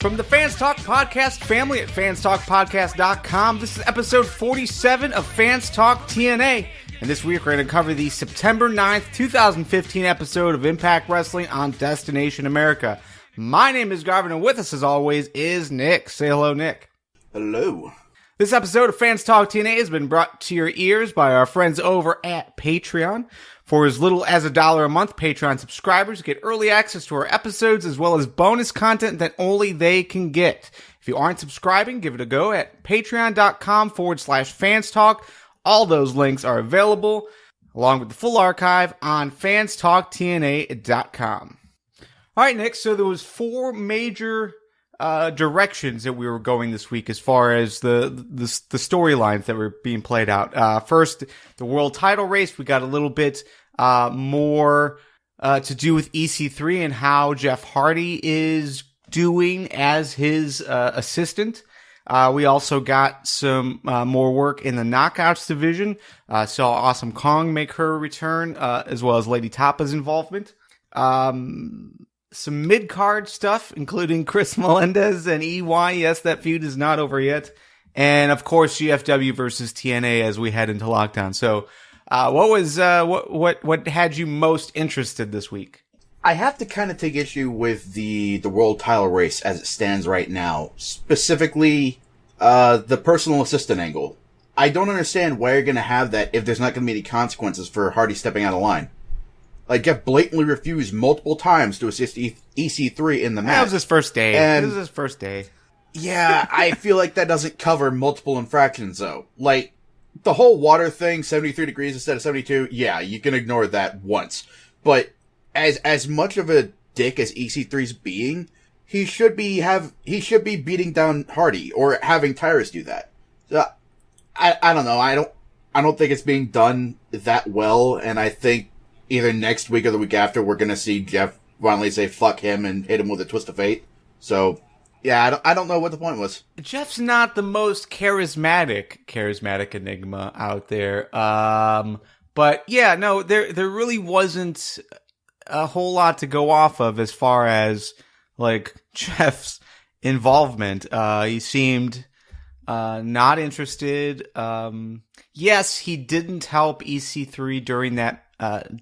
From the Fans Talk Podcast family at fanstalkpodcast.com, this is episode 47 of Fans Talk TNA. And this week we're going to cover the September 9th, 2015 episode of Impact Wrestling on Destination America. My name is Garvin, and with us as always is Nick. Say hello, Nick. Hello. This episode of Fans Talk TNA has been brought to your ears by our friends over at Patreon. For as little as $1 a month, Patreon subscribers get early access to our episodes as well as bonus content that only they can get. If you aren't subscribing, give it a go at patreon.com/fanstalk. All those links are available, along with the full archive on fanstalktna.com. All right, Nick, so there was four major directions that we were going this week as far as the storylines that were being played out. First, the world title race. We got a little bit more to do with EC3 and how Jeff Hardy is doing as his assistant. We also got some more work in the Knockouts division. Saw Awesome Kong make her return, as well as Lady Tapa's involvement. Some mid-card stuff, including Chris Melendez and EY. Yes, that feud is not over yet. And, of course, GFW versus TNA as we head into lockdown. So, what had you most interested this week? I have to kind of take issue with the world title race as it stands right now. Specifically, the personal assistant angle. I don't understand why you're going to have that if there's not going to be any consequences for Hardy stepping out of line. Like, Jeff blatantly refused multiple times to assist EC3 in the match. That was his first day. Yeah, I feel like that doesn't cover multiple infractions, though. Like, the whole water thing, 73 degrees instead of 72, yeah, you can ignore that once. But as much of a dick as EC3's being, he should be beating down Hardy or having Tyrus do that. So, I don't know. I don't think it's being done that well, and I think either next week or the week after, we're going to see Jeff finally say fuck him and hit him with a twist of fate. So, yeah, I don't know what the point was. Jeff's not the most charismatic enigma out there. But yeah, no, there really wasn't a whole lot to go off of as far as like Jeff's involvement. He seemed not interested. Yes, he didn't help EC3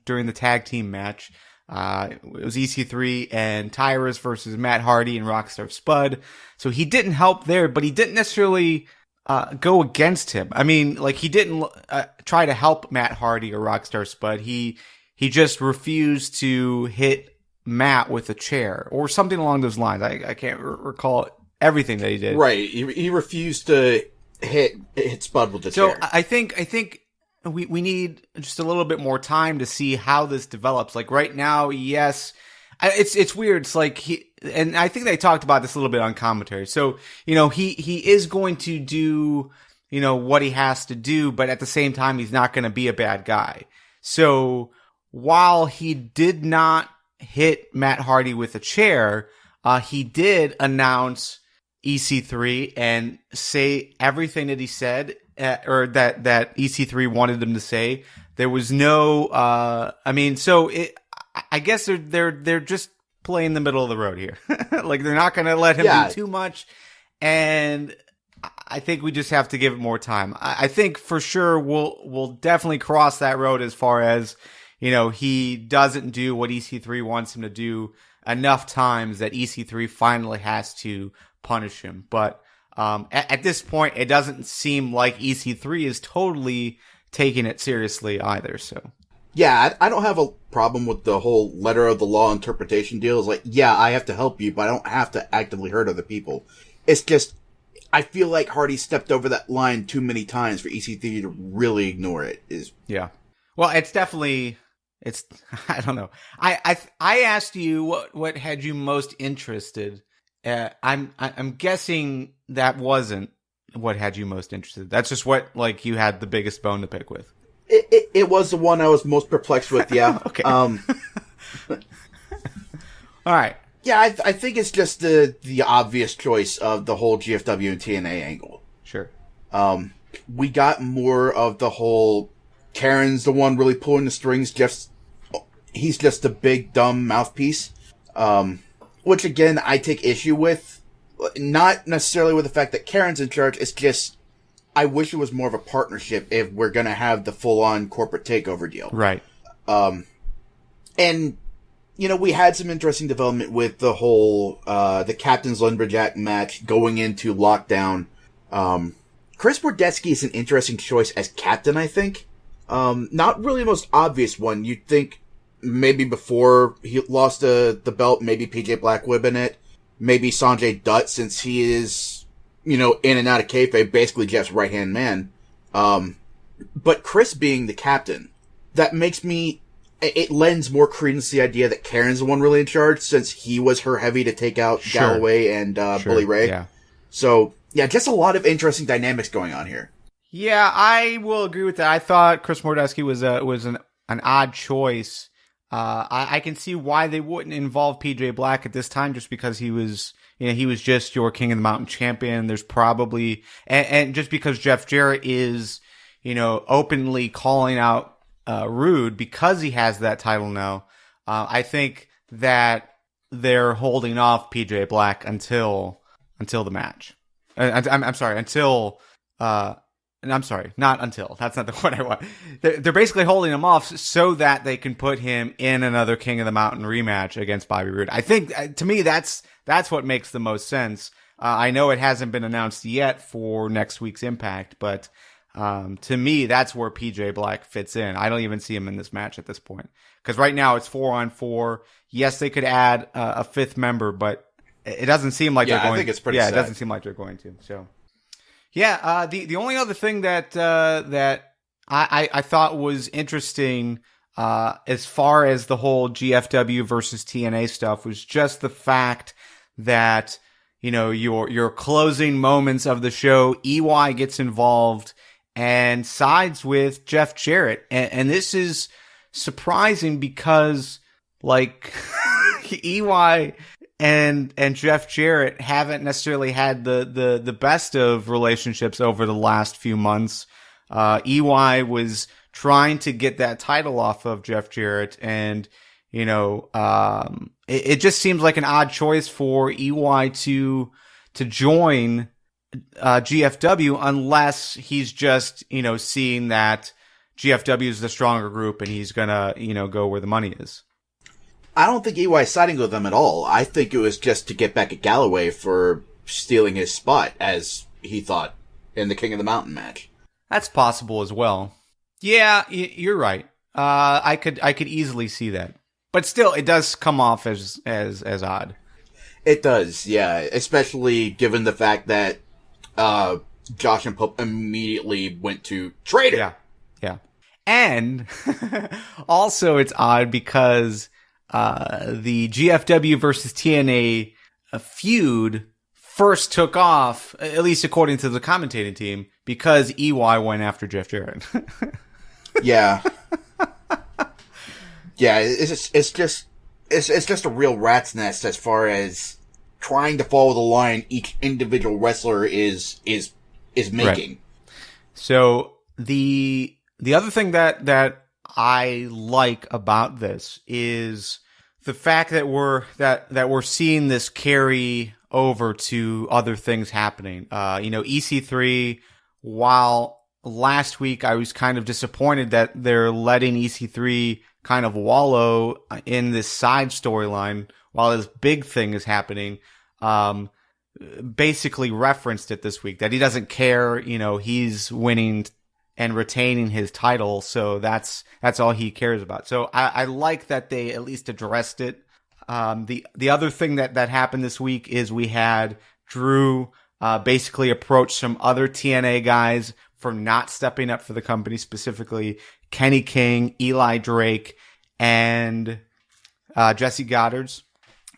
during the tag team match. It was EC3 and Tyrus versus Matt Hardy and Rockstar Spud. So he didn't help there, but he didn't necessarily go against him. I mean, like, he didn't try to help Matt Hardy or Rockstar Spud. He just refused to hit Matt with a chair or something along those lines. I can't recall everything that he did. Right. He refused to hit Spud with the chair. So I think we need just a little bit more time to see how this develops. Like right now, yes, it's weird. It's like and I think they talked about this a little bit on commentary. So, he is going to do, what he has to do, but at the same time, he's not going to be a bad guy. So while he did not hit Matt Hardy with a chair, he did announce EC3 and say everything that he said, or that EC3 wanted him to say. There was no, I guess they're just playing the middle of the road here. Like, they're not going to let him do too much. And I think we just have to give it more time. I think for sure we'll definitely cross that road as far as, he doesn't do what EC3 wants him to do enough times that EC3 finally has to punish him. But at this point, it doesn't seem like EC3 is totally taking it seriously either. So, yeah, I don't have a problem with the whole letter of the law interpretation deal. It's like, yeah, I have to help you, but I don't have to actively hurt other people. It's just, I feel like Hardy stepped over that line too many times for EC3 to really ignore it. Yeah. Well, it's definitely, I don't know. I asked you what had you most interested. I'm guessing that wasn't what had you most interested. That's just what, like, you had the biggest bone to pick with. It was the one I was most perplexed with, yeah. Okay. All right. Yeah, I think it's just the obvious choice of the whole GFW and TNA angle. Sure. We got more of the whole Karen's the one really pulling the strings. He's just a big dumb mouthpiece. Which again, I take issue with. Not necessarily with the fact that Karen's in charge. It's just, I wish it was more of a partnership if we're going to have the full-on corporate takeover deal. Right. And, we had some interesting development with the whole, the Captain's Lumberjack match going into lockdown. Chris Bordetsky is an interesting choice as captain, I think. Not really the most obvious one. You'd think maybe before he lost the belt, maybe PJ Black would have been it. Maybe Sanjay Dutt, since he is, in and out of kayfabe, basically Jeff's right-hand man. But Chris being the captain, that makes it lends more credence to the idea that Karen's the one really in charge, since he was her heavy to take out Galloway and Bully Ray. Yeah. So, yeah, just a lot of interesting dynamics going on here. Yeah, I will agree with that. I thought Chris Bordetsky was an odd choice. I can see why they wouldn't involve PJ Black at this time, just because he was just your King of the Mountain champion. There's probably, and just because Jeff Jarrett is, openly calling out Rude because he has that title now. I think that they're holding off PJ Black until the match. I'm sorry, until. And I'm sorry, not until. That's not the word I want. They're basically holding him off so that they can put him in another King of the Mountain rematch against Bobby Roode. I think, to me, that's what makes the most sense. I know it hasn't been announced yet for next week's Impact, but to me, that's where PJ Black fits in. I don't even see him in this match at this point. Because right now it's 4-on-4. Yes, they could add a fifth member, but it doesn't seem like they're going to. I think it's pretty set. It doesn't seem like they're going to, so... Yeah, the only other thing that I thought was interesting as far as the whole GFW versus TNA stuff was just the fact that your closing moments of the show, EY gets involved and sides with Jeff Jarrett, and this is surprising because EY and Jeff Jarrett haven't necessarily had the best of relationships over the last few months. EY was trying to get that title off of Jeff Jarrett, and it just seems like an odd choice for EY to join GFW unless he's just seeing that GFW is the stronger group and he's gonna go where the money is. I don't think EY is siding with them at all. I think it was just to get back at Galloway for stealing his spot, as he thought, in the King of the Mountain match. That's possible as well. Yeah, you're right. I could easily see that. But still, it does come off as odd. It does, yeah. Especially given the fact that Josh and Pope immediately went to traitor. Yeah. And also it's odd because the GFW versus TNA feud first took off, at least according to the commentating team, because EY went after Jeff Jarrett. Yeah. Yeah, it's just a real rat's nest as far as trying to follow the line each individual wrestler is making. Right. So the other thing that I like about this is the fact that we're seeing this carry over to other things happening. EC3, while last week I was kind of disappointed that they're letting EC3 kind of wallow in this side storyline while this big thing is happening, basically referenced it this week that he doesn't care, he's winning and retaining his title, so that's all he cares about. So I like that they at least addressed it. The other thing that happened this week is we had Drew basically approach some other TNA guys for not stepping up for the company, specifically Kenny King, Eli Drake, and Jesse Goddards.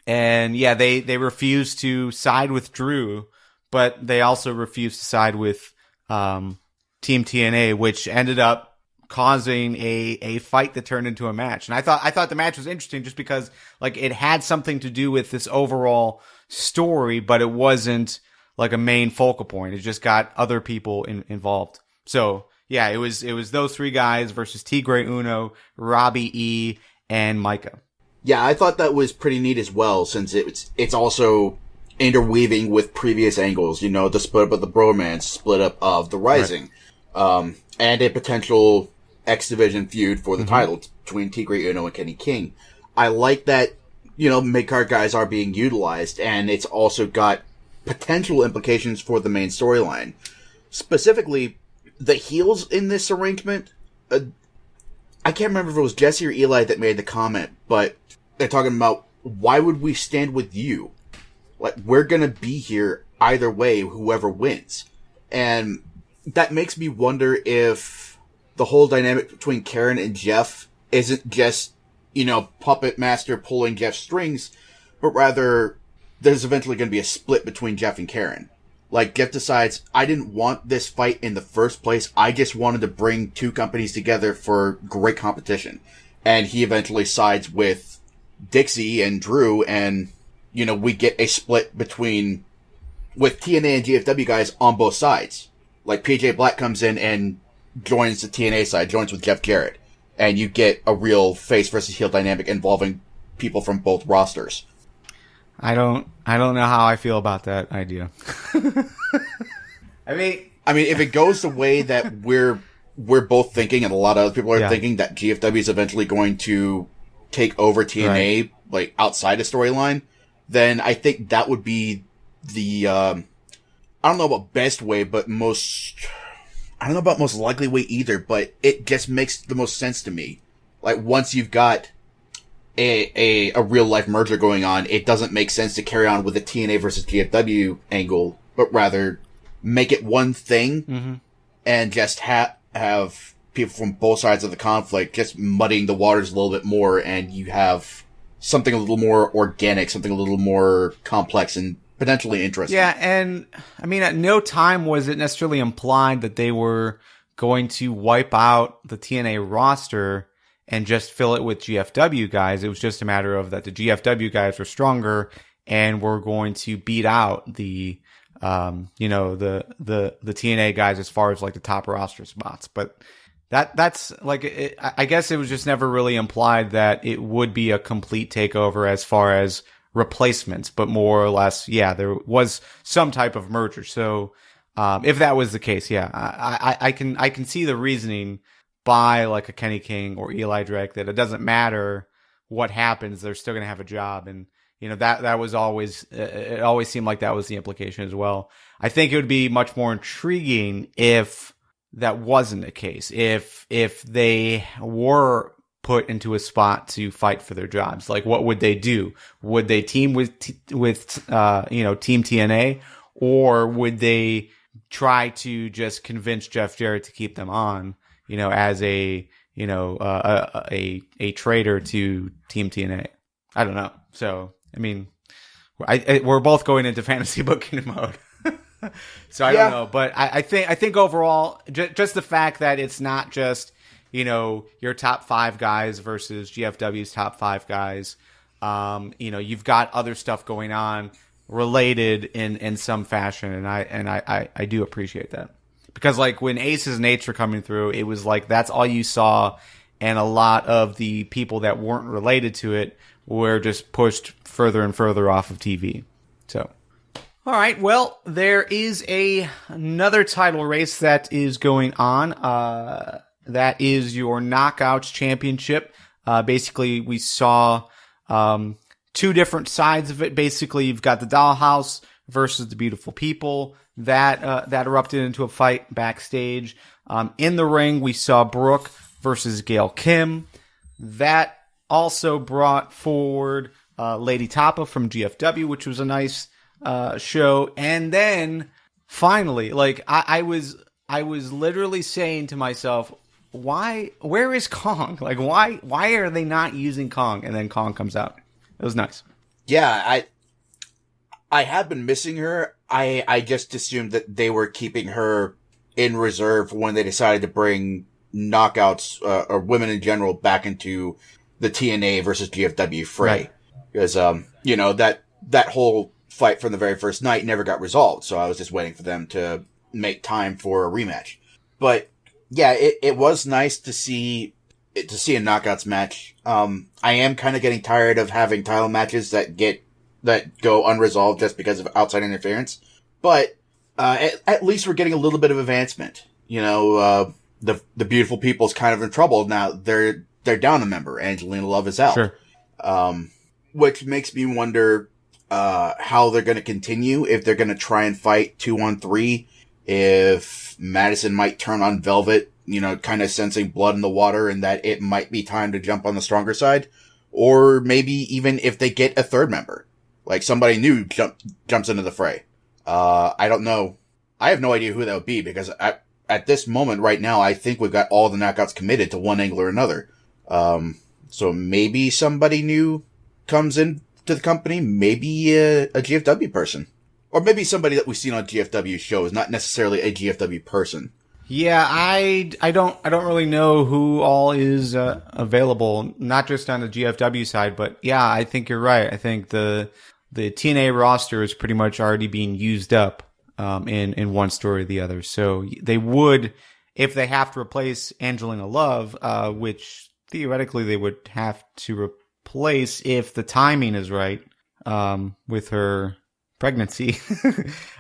And yeah, they refused to side with Drew, but they also refused to side with Team TNA, which ended up causing a fight that turned into a match. And I thought the match was interesting just because it had something to do with this overall story, but it wasn't like a main focal point. It just got other people involved. So yeah, it was those three guys versus Tigre Uno, Robbie E, and Micah. Yeah, I thought that was pretty neat as well, since it's also interweaving with previous angles, the split up of the Bromance, split up of the Rising, and a potential X Division feud for the title between Tigre Uno and Kenny King. I like that, mid-card guys are being utilized, and it's also got potential implications for the main storyline. Specifically, the heels in this arrangement, I can't remember if it was Jesse or Eli that made the comment, but they're talking about, why would we stand with you? Like, we're gonna be here either way, whoever wins. And that makes me wonder if the whole dynamic between Karen and Jeff isn't just, puppet master pulling Jeff's strings, but rather there's eventually gonna be a split between Jeff and Karen. Like, Jeff decides, I didn't want this fight in the first place. I just wanted to bring two companies together for great competition. And he eventually sides with Dixie and Drew, and, we get a split with TNA and GFW guys on both sides. Like, PJ Black comes in and joins the TNA side, joins with Jeff Jarrett. And you get a real face versus heel dynamic involving people from both rosters. I don't know how I feel about that idea. I mean, if it goes the way that we're both thinking, and a lot of other people are thinking, that GFW is eventually going to take over TNA, like, outside the storyline, then I think that would be the, I don't know about best way, but I don't know about most likely way either, but it just makes the most sense to me. Like, once you've got a real life merger going on, it doesn't make sense to carry on with a TNA versus GFW angle, but rather make it one thing and just have people from both sides of the conflict just muddying the waters a little bit more, and you have something a little more organic, something a little more complex and potentially interesting. Yeah, and at no time was it necessarily implied that they were going to wipe out the TNA roster and just fill it with GFW guys. It was just a matter of that the GFW guys were stronger and were going to beat out the TNA guys as far as like the top roster spots. But that's like, I guess it was just never really implied that it would be a complete takeover as far as replacements, but more or less, there was some type of merger. So, if that was the case, I can see the reasoning by like a Kenny King or Eli Drake that it doesn't matter what happens, they're still going to have a job. And, that was always, it always seemed like that was the implication as well. I think it would be much more intriguing if that wasn't the case. If they were put into a spot to fight for their jobs, like what would they do? Would they team with Team TNA, or would they try to just convince Jeff Jarrett to keep them on, as a traitor to Team TNA? I don't know. So, we're both going into fantasy booking mode. So I don't know, but I think overall, just the fact that it's not just, your top 5 guys versus GFW's top 5 guys. You've got other stuff going on related in some fashion. And I do appreciate that, because like when Aces and Eights were coming through, it was like, that's all you saw. And a lot of the people that weren't related to it were just pushed further and further off of TV. So, all right. Well, there is another title race that is going on. That is your Knockouts Championship. Basically, we saw two different sides of it. Basically, you've got the Dollhouse versus the Beautiful People. That erupted into a fight backstage. In the ring, we saw Brooke versus Gail Kim. That also brought forward Lady Tapa from GFW, which was a nice show. And then finally, like I was literally saying to myself, where is Kong? Like why are they not using Kong? And then Kong comes out. It was nice. Yeah, I have been missing her. I just assumed that they were keeping her in reserve when they decided to bring knockouts, or women in general, back into the TNA versus GFW fray. Right. Because, that whole fight from the very first night never got resolved. So I was just waiting for them to make time for a rematch. But yeah, it was nice to see a knockouts match. I am kind of getting tired of having title matches that get that go unresolved just because of outside interference. But at least we're getting a little bit of advancement. The beautiful people's kind of in trouble now. They're down a member. Angelina Love is out. Sure. Which makes me wonder how they're going to continue, if they're going to try and fight 2-on-3, if Madison might turn on Velvet, kind of sensing blood in the water and that it might be time to jump on the stronger side, or maybe even if they get a third member, like somebody new jumps into the fray. I don't know. I have no idea who that would be, because at this moment right now, I think we've got all the knockouts committed to one angle or another. So maybe somebody new comes in to the company, maybe a GFW person, or maybe somebody that we've seen on GFW shows, not necessarily a GFW person. Yeah, I don't really know who all is available, not just on the GFW side, but yeah, I think you're right. I think the TNA roster is pretty much already being used up in one story or the other. So they would, if they have to replace Angelina Love, which theoretically they would have to replace if the timing is right, with her pregnancy.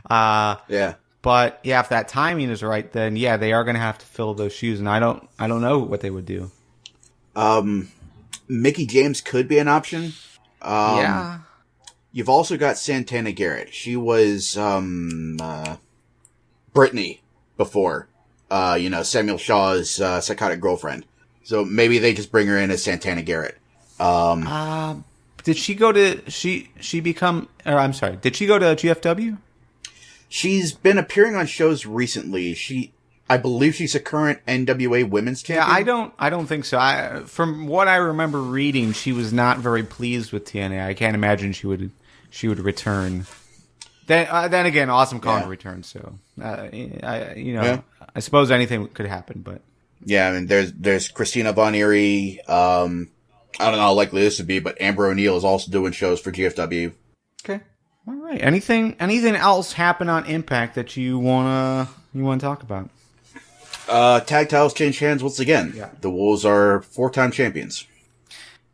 Yeah. But yeah, if that timing is right, then yeah, they are going to have to fill those shoes, and I don't know what they would do. Mickie James could be an option. Yeah. You've also got Santana Garrett. She was Brittany before, Samuel Shaw's psychotic girlfriend. So maybe they just bring her in as Santana Garrett. Did she go to did she go to GFW? She's been appearing on shows recently. I believe she's a current NWA Women's Champion. Yeah, I don't think so. From what I remember reading, she was not very pleased with TNA. I can't imagine she would return. Then again, Awesome Kong returned. So I suppose anything could happen. But yeah, I mean, there's Christina Von Eerie. I don't know how likely this would be, but Amber O'Neal is also doing shows for GFW. Okay. All right. Anything else happen on Impact that you wanna talk about? Tag titles change hands once again. Yeah. The Wolves are 4-time champions.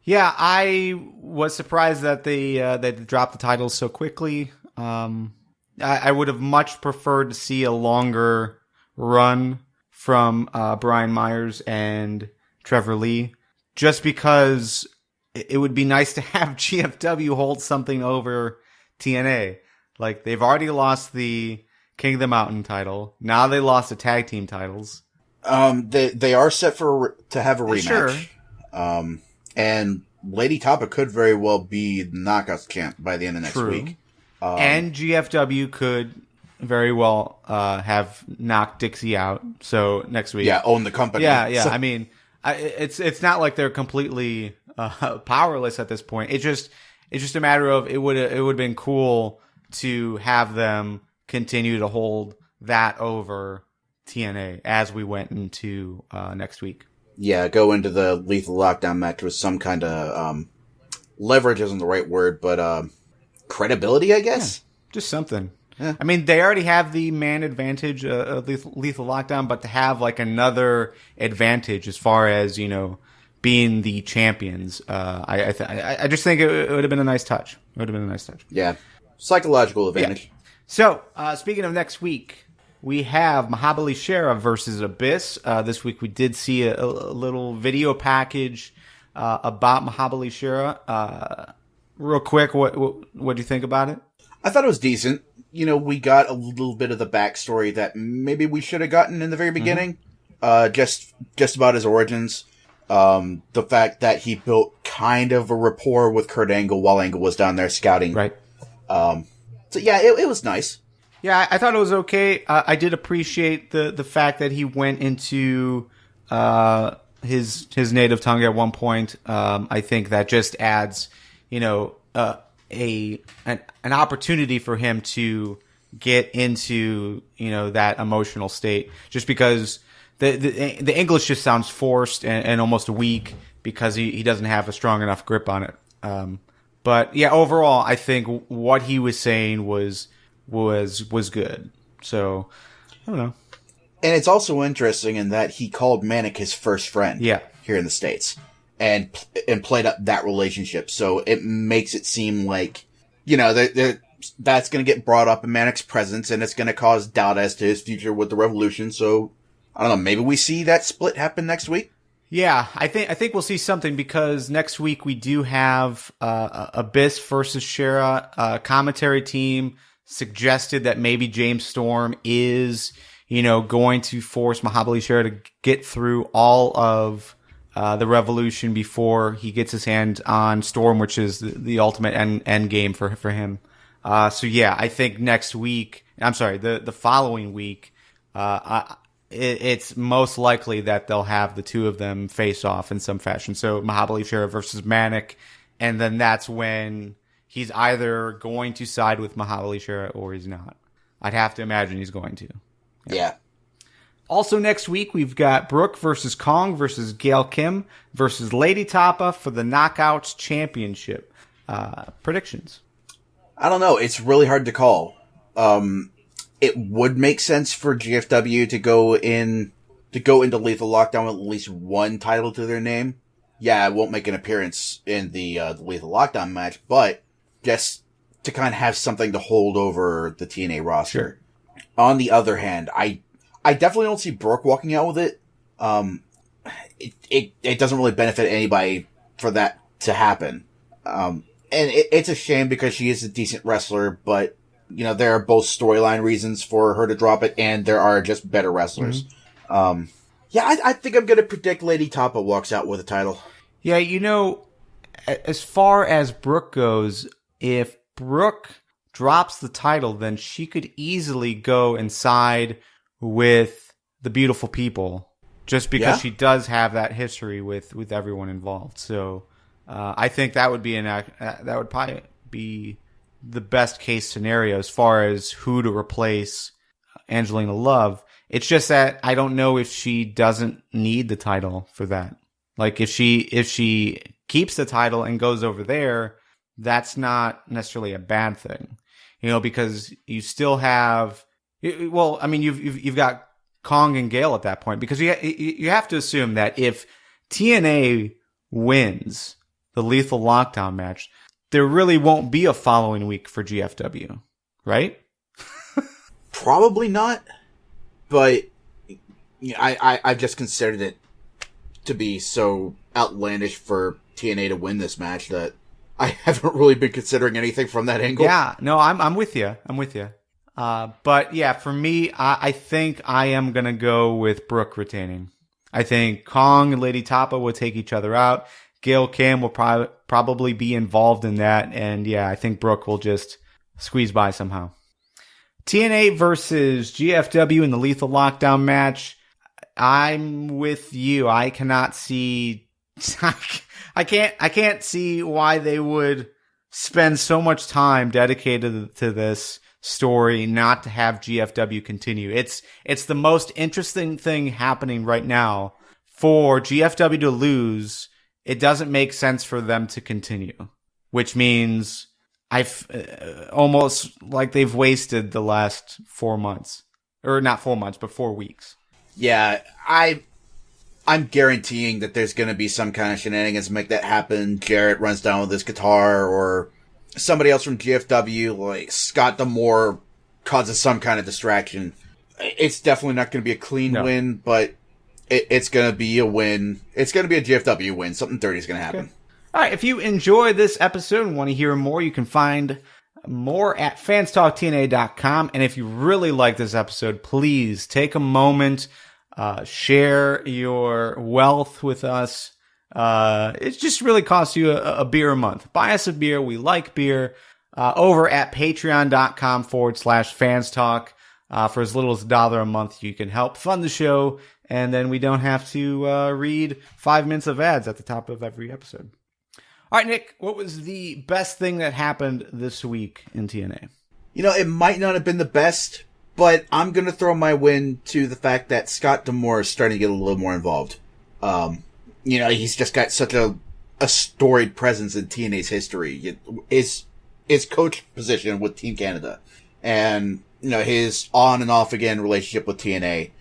Yeah, I was surprised that they dropped the titles so quickly. I would have much preferred to see a longer run from Brian Myers and Trevor Lee, just because it would be nice to have GFW hold something over TNA. Like, they've already lost the King of the Mountain title. Now they lost the tag team titles. They are set to have a rematch. Sure. And Lady Tapa could very well be the Knockouts champ by the end of next week. And GFW could very well have knocked Dixie out. So next week, own the company. Yeah. So, I mean, it's not like they're completely powerless at this point. It's just a matter of it would have been cool to have them continue to hold that over TNA as we went into next week. Yeah, go into the Lethal Lockdown match with some kind of leverage isn't the right word, but credibility, I guess. Yeah, just something. Yeah. I mean, they already have the man advantage of Lethal Lockdown, but to have like another advantage as far as being the champions, I just think it would have been a nice touch. Yeah, psychological advantage. Yeah. So, speaking of next week, we have Mahabali Shera versus Abyss. This week we did see a little video package about Mahabali Shera. Real quick, what do you think about it? I thought it was decent. We got a little bit of the backstory that maybe we should have gotten in the very beginning. Just about his origins. The fact that he built kind of a rapport with Kurt Angle while Angle was down there scouting. Right. So yeah, it was nice. Yeah, I thought it was okay. I did appreciate the fact that he went into his native tongue at one point. I think that just adds, an opportunity for him to get into that emotional state. Just because the English just sounds forced and almost weak because he doesn't have a strong enough grip on it. But yeah, overall, I think what he was saying was good. So I don't know. And it's also interesting in that he called Manic his first friend. Yeah. Here in the States, and played up that relationship. So it makes it seem like, that's going to get brought up in Manic's presence, and it's going to cause doubt as to his future with the Revolution. So, I don't know, maybe we see that split happen next week? Yeah, I think we'll see something, because next week we do have Abyss versus Shera. Commentary team suggested that maybe James Storm is, going to force Mahabali Shera to get through all of the Revolution before he gets his hand on Storm, which is the ultimate end game for him. So yeah, I think next week, the following week, it's most likely that they'll have the two of them face off in some fashion. So Mahabali Shera versus Manic, and then that's when he's either going to side with Mahabali Shera or he's not. I'd have to imagine he's going to. Yeah. Also next week, we've got Brooke versus Kong versus Gail Kim versus Lady Tapa for the Knockouts Championship. Predictions? I don't know. It's really hard to call. It would make sense for GFW to go into Lethal Lockdown with at least one title to their name. Yeah, it won't make an appearance in the Lethal Lockdown match, but just to kind of have something to hold over the TNA roster. Sure. On the other hand, I definitely don't see Brooke walking out with it. It doesn't really benefit anybody for that to happen. And it's a shame because she is a decent wrestler, but there are both storyline reasons for her to drop it, and there are just better wrestlers. Mm-hmm. I think I'm going to predict Lady Tapa walks out with a title. Yeah, as far as Brooke goes, if Brooke drops the title, then she could easily go and side with the Beautiful People, just because she does have that history with everyone involved. So I think that would probably be the best case scenario as far as who to replace Angelina Love. It's just that I don't know if she doesn't need the title for that. Like if she keeps the title and goes over there, that's not necessarily a bad thing, because you still have. Well, I mean, you've got Kong and Gale at that point, because you have to assume that if TNA wins the Lethal Lockdown match, there really won't be a following week for GFW, right? Probably not, but I've just considered it to be so outlandish for TNA to win this match that I haven't really been considering anything from that angle. Yeah, no, I'm with you. But yeah, for me, I think I am going to go with Brooke retaining. I think Kong and Lady Tapa will take each other out. Gail Kim will probably be involved in that. And yeah, I think Brooke will just squeeze by somehow. TNA versus GFW in the Lethal Lockdown match. I'm with you. I cannot see, I can't see why they would spend so much time dedicated to this story not to have GFW continue. It's the most interesting thing happening right now. For GFW to lose, it doesn't make sense for them to continue, which means I've almost like they've wasted the last 4 months, or not 4 months, but 4 weeks. Yeah, I'm guaranteeing that there's going to be some kind of shenanigans to make that happen. Jarrett runs down with his guitar, or somebody else from GFW, like Scott D'Amore, causes some kind of distraction. It's definitely not going to be a clean win, but it's going to be a win. It's going to be a GFW win. Something dirty is going to happen. Okay. All right. If you enjoy this episode and want to hear more, you can find more at fanstalktna.com. And if you really like this episode, please take a moment, share your wealth with us. It just really costs you a beer a month. Buy us a beer. We like beer. Over at patreon.com/fanstalk. For as little as $1 a month, you can help fund the show. And then we don't have to read 5 minutes of ads at the top of every episode. All right, Nick, what was the best thing that happened this week in TNA? It might not have been the best, but I'm going to throw my win to the fact that Scott D'Amore is starting to get a little more involved. He's just got such a storied presence in TNA's history. His coach position with Team Canada, and his on and off again relationship with TNA,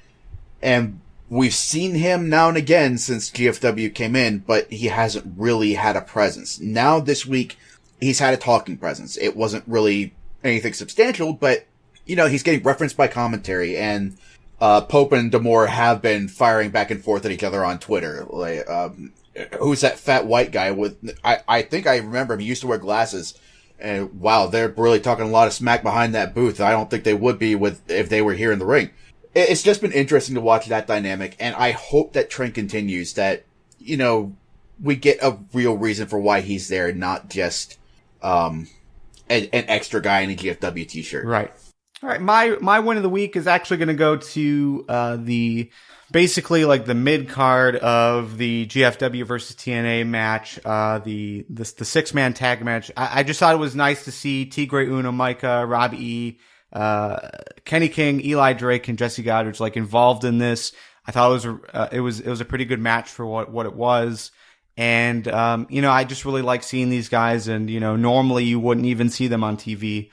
and we've seen him now and again since GFW came in, but he hasn't really had a presence. Now this week, he's had a talking presence. It wasn't really anything substantial, but, you know, he's getting referenced by commentary, and Pope and D'Amore have been firing back and forth at each other on Twitter. Like, who's that fat white guy with, I think I remember him. He used to wear glasses. And wow, they're really talking a lot of smack behind that booth. I don't think they would be if they were here in the ring. It's just been interesting to watch that dynamic, and I hope that trend continues, that, you know, we get a real reason for why he's there, not just an extra guy in a GFW t-shirt. Right. All right, my win of the week is actually going to go to basically like the mid card of the GFW versus TNA match, the 6-man tag match. I just thought it was nice to see Tigre Uno, Micah, Rob E, Kenny King, Eli Drake, and Jesse Goddard's like involved in this. I thought it was a pretty good match for what it was. And, you know, I just really like seeing these guys, and, you know, normally you wouldn't even see them on TV.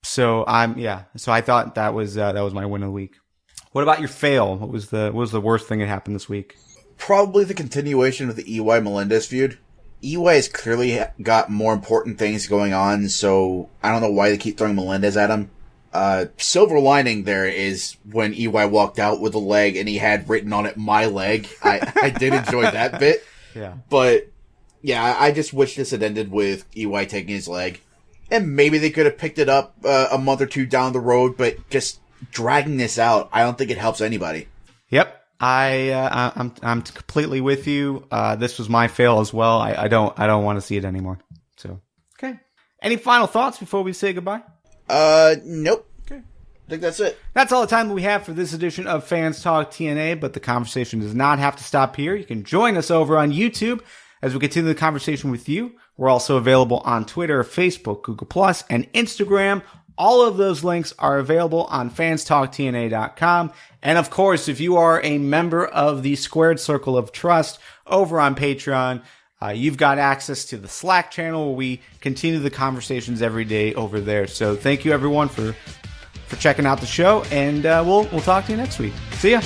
So I thought that was my win of the week. What about your fail? What was the worst thing that happened this week? Probably the continuation of the EY Melendez feud. EY has clearly got more important things going on, so I don't know why they keep throwing Melendez at him. Silver lining there is when EY walked out with a leg and he had written on it, "my leg." I did enjoy that bit. Yeah. But, yeah, I just wish this had ended with EY taking his leg. And maybe they could have picked it up a month or two down the road, but just dragging this out, I don't think it helps anybody. Yep. I'm completely with you. This was my fail as well. I don't want to see it anymore. So, okay. Any final thoughts before we say goodbye? Nope. Okay. I think that's it. That's all the time that we have for this edition of Fans Talk TNA, but the conversation does not have to stop here. You can join us over on YouTube as we continue the conversation with you. We're also available on Twitter, Facebook, Google+, and Instagram. All of those links are available on fanstalktna.com. And of course, if you are a member of the Squared Circle of Trust over on Patreon, you've got access to the Slack channel where we continue the conversations every day over there. So thank you everyone for checking out the show, and we'll talk to you next week. See ya.